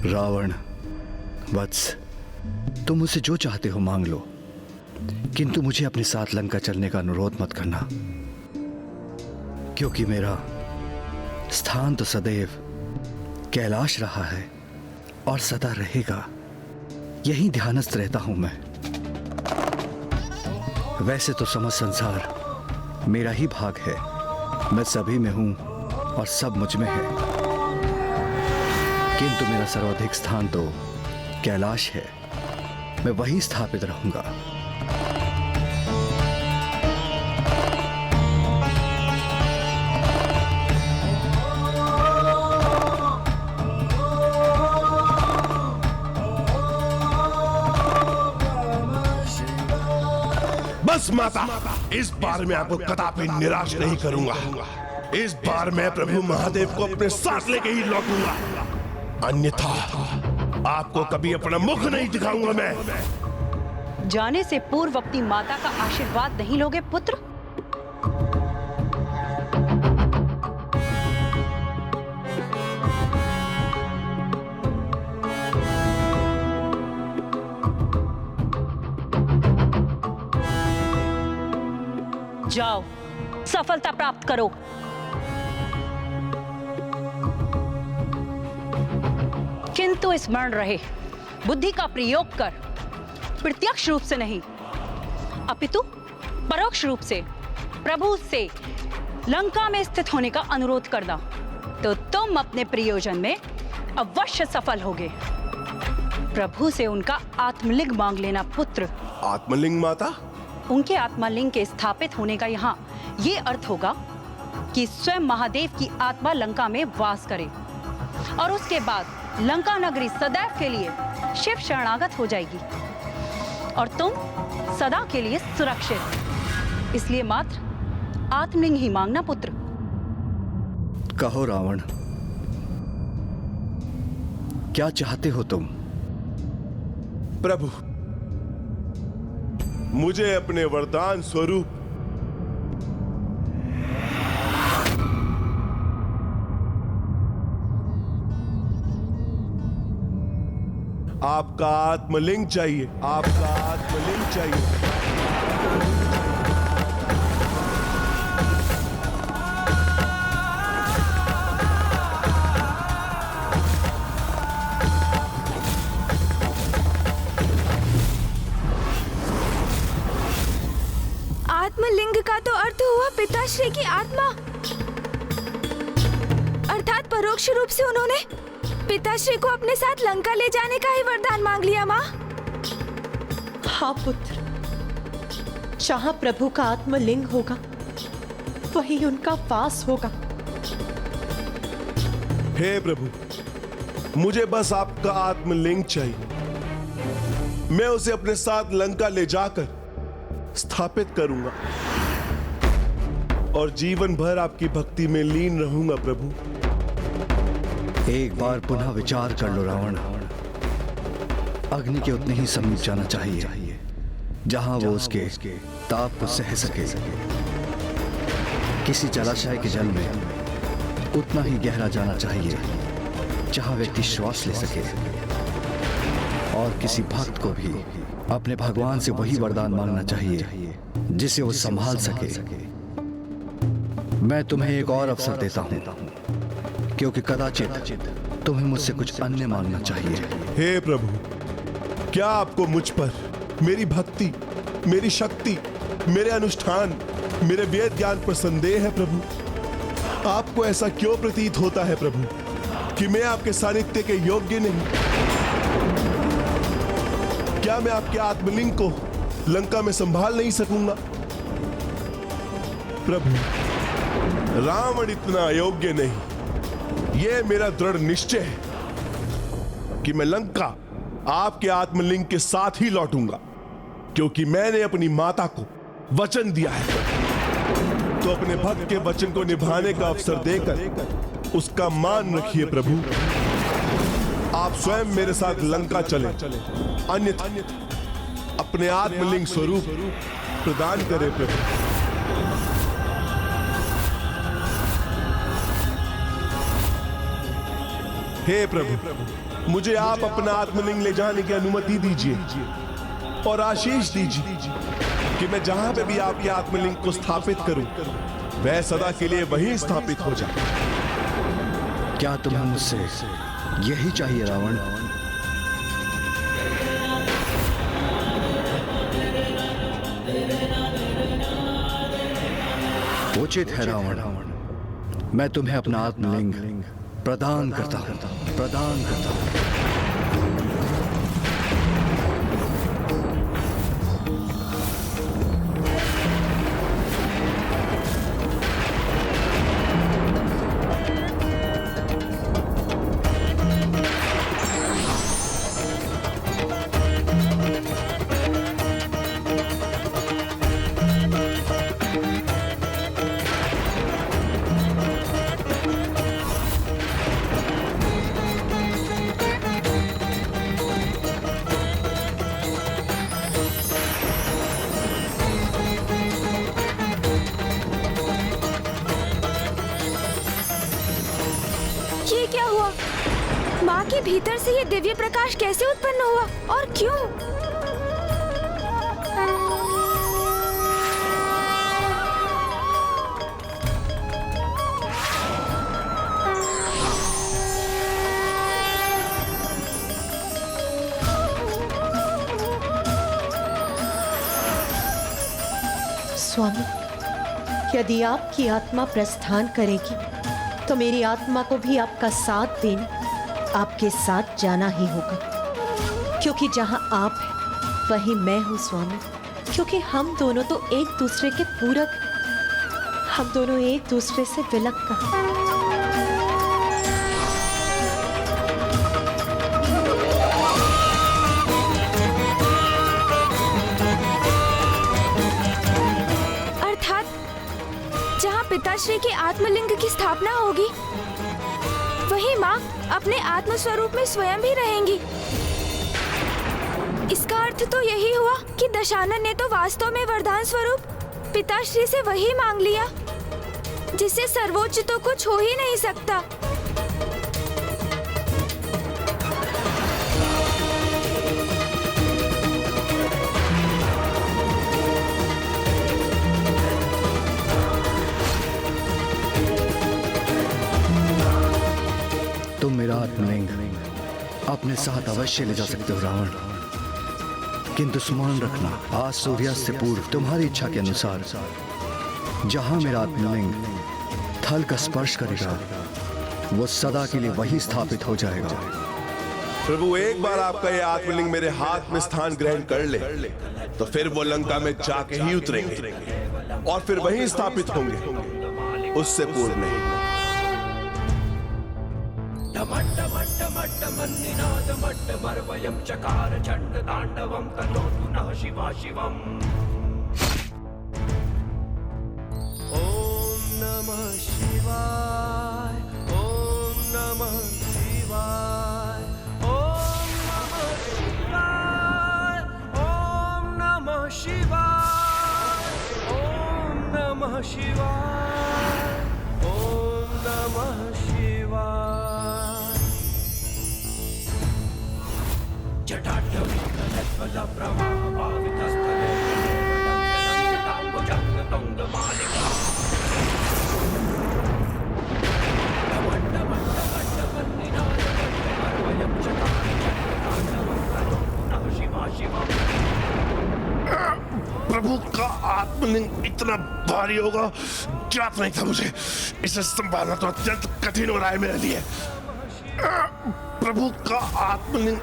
रावण वत्स, तुम मुझसे जो चाहते हो मांग लो, किंतु मुझे अपने साथ लंका चलने का अनुरोध मत करना, क्योंकि मेरा स्थान तो सदैव कैलाश रहा है और सदा रहेगा। यहीं ध्यानस्थ रहता हूं मैं। वैसे तो समस्त संसार मेरा ही भाग है, मैं सभी में हूं और सब मुझ में है, किंतु मेरा सर्वाधिक स्थान तो कैलाश है। मैं वहीं स्थापित रहूंगा। बस माता, इस बार मैं आपको कदापि निराश नहीं करूंगा। इस बार मैं प्रभु महादेव को अपने साथ लेके ही लौटूंगा, अन्यथा आपको कभी अपना मुख नहीं दिखाऊंगा मैं। जाने से पूर्व अपनी माता का आशीर्वाद नहीं लोगे पुत्र? जाओ, सफलता प्राप्त करो। किंतु स्मरण रहे, बुद्धि का प्रयोग कर, प्रत्यक्ष रूप से नहीं अपितु परोक्ष रूप से प्रभु से लंका में स्थित होने का अनुरोध करना, तो तुम अपने प्रयोजन में अवश्य सफल होगे। प्रभु से उनका आत्मलिंग मांग लेना पुत्र। आत्मलिंग माता? उनके आत्मलिंग के स्थापित होने का यहाँ ये अर्थ होगा कि स्वयं महादेव की आत्मा लंका में वास करे और उसके बाद लंका नगरी सदैव के लिए शिव शरणागत हो जाएगी और तुम सदा के लिए सुरक्षित। इसलिए मात्र आत्मलिंग ही मांगना पुत्र। कहो रावण, क्या चाहते हो तुम? प्रभु, मुझे अपने वरदान स्वरूप आपका आत्मलिंग चाहिए। आपका आत्मलिंग चाहिए। आत्मलिंग का तो अर्थ हुआ पिताश्री की आत्मा, अर्थात परोक्ष रूप से उन्होंने पिताश्री को अपने साथ लंका ले जाने का ही वरदान मांग लिया माँ। हाँ पुत्र, जहाँ प्रभु का आत्मलिंग होगा वहीं उनका वास होगा। हे प्रभु, मुझे बस आपका आत्मलिंग चाहिए। मैं उसे अपने साथ लंका ले जाकर स्थापित करूंगा और जीवन भर आपकी भक्ति में लीन रहूंगा प्रभु। एक बार पुनः विचार कर लो रावण। अग्नि के उतने ही समीप जाना चाहिए जहां वो उसके ताप को सह सके। किसी जलाशय के जल में उतना ही गहरा जाना चाहिए जहां व्यक्ति श्वास ले सके। और किसी भक्त को भी अपने भगवान से वही वरदान मांगना चाहिए जिसे वो संभाल सके। मैं तुम्हें एक और अवसर देता हूं, क्योंकि कदाचित तुम्हें मुझसे कुछ अन्य मांगना चाहिए। हे प्रभु, क्या आपको मुझ पर, मेरी भक्ति, मेरी शक्ति, मेरे अनुष्ठान, मेरे वेद ज्ञान पर संदेह है प्रभु? आपको ऐसा क्यों प्रतीत होता है प्रभु कि मैं आपके सानिध्य के योग्य नहीं? क्या मैं आपके आत्मलिंग को लंका में संभाल नहीं सकूंगा? प्रभु, रावण इतना अयोग्य नहीं। यह मेरा दृढ़ निश्चय है कि मैं लंका आपके आत्मलिंग के साथ ही लौटूंगा, क्योंकि मैंने अपनी माता को वचन दिया है। तो अपने भक्त के वचन को निभाने का अवसर देकर उसका मान रखिए प्रभु। आप स्वयं मेरे साथ लंका चले, अन्यथा अपने आत्मलिंग स्वरूप प्रदान करें प्रभु। हे प्रभु, मुझे आप अपना आत्मलिंग ले जाने की अनुमति दीजिए और आशीष दीजिए कि मैं जहां पे भी आपके आत्मलिंग को स्थापित करूं, वह सदा के लिए वहीं स्थापित हो जाए। क्या तुम्हें मुझसे यही चाहिए रावण? उचित है रावण, मैं तुम्हें अपना आत्मलिंग प्रदान करता हूं। ये क्या हुआ? माँ के भीतर से ये दिव्य प्रकाश कैसे उत्पन्न हुआ और क्यों? स्वामी, यदि आपकी आत्मा प्रस्थान करेगी तो मेरी आत्मा को भी आपका साथ देने, आपके साथ जाना ही होगा, क्योंकि जहां आप हैं वहीं मैं हूं स्वामी। क्योंकि हम दोनों तो एक दूसरे के पूरक, हम दोनों एक दूसरे से विलग कहां। जहाँ पिताश्री के आत्मलिंग की स्थापना होगी, वहीं माँ अपने आत्म स्वरूप में स्वयं भी रहेंगी। इसका अर्थ तो यही हुआ कि दशानन ने तो वास्तव में वरदान स्वरूप पिताश्री से वही मांग लिया जिससे सर्वोच्च तो कुछ हो ही नहीं सकता। तुम मेरा आत्मलिंग अपने साथ अवश्य ले जा सकते हो रावण, किंतु स्मरण रखना, आज सूर्यास्त से पूर्व तुम्हारी इच्छा के अनुसार जहां मेरा आत्मलिंग थल का स्पर्श करेगा, वो सदा के लिए वही स्थापित हो जाएगा। प्रभु, एक बार आपका यह आत्मलिंग मेरे हाथ में स्थान ग्रहण कर ले तो फिर वो लंका में जाके ही उतरेंगे और फिर वहीं स्थापित होंगे, उससे पूर्व नहीं। चकार चंड तांडवम तनोतु नः शिवा शिवम। ओम नमः शिवाय, ओम नमः शिवाय, ओम नमः शिवाय, ओम नमः शिवाय, ओम नमः शिवाय, ओम नमः शिवाय। प्रभु का आत्मलिंग इतना भारी होगा ज्ञात नहीं था मुझे। इसे संभालना तो अत्यंत कठिन हो रहा है मेरे लिए। प्रभु का आत्मलिंग